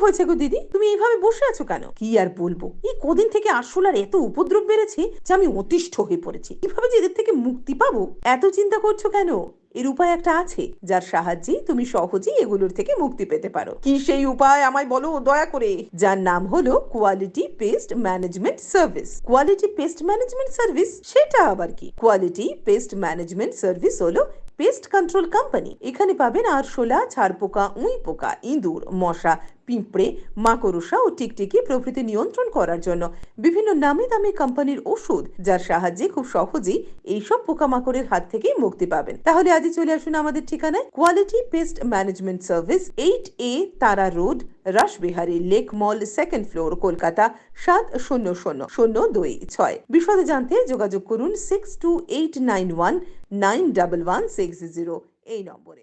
হয়েছে গো দিদি, তুমি এইভাবে বসে আছো কেন? কি আর বলবো, এই কদিন থেকে আরশোলার এত উপদ্রব বেড়েছে যে আমি অতিষ্ঠ হয়ে পড়েছি। কিভাবে যে এদের থেকে মুক্তি পাবো এত চিন্তা করছো কেন? এর উপায় একটা আছে, যার সাহায্যে তুমি সহজেই এগুলোর থেকে মুক্তি পেতে পারো। কি সেই উপায় আমায় বলো দয়া করে। যার নাম হলো quality pest management service. Quality pest management service সেটা আবার কি? কোয়ালিটি পেস্ট ম্যানেজমেন্ট সার্ভিস হলো পেস্ট কন্ট্রোল কোম্পানি। এখানে পাবেন আরশোলা, ছারপোকা, উই পোকা, ইঁদুর, মশা, পিঁপড়ে, মাকড়সা ও টিকটিকি প্রভৃতি নিয়ন্ত্রণ করার জন্য বিভিন্ন নামি দামি কোম্পানির ওষুধ, যার সাহায্যে খুব সহজেই এইসব পোকামাকড়ের হাত থেকে মুক্তি পাবেন। তাহলে আজই চলে আসুন আমাদের ঠিকানায়, quality pest management service, 8A তারা রোড, রাসবিহারী লেক মল, 2nd ফ্লোর, কলকাতা 700026। বিশদে জানতে যোগাযোগ করুন 6289191160 এই নম্বরে।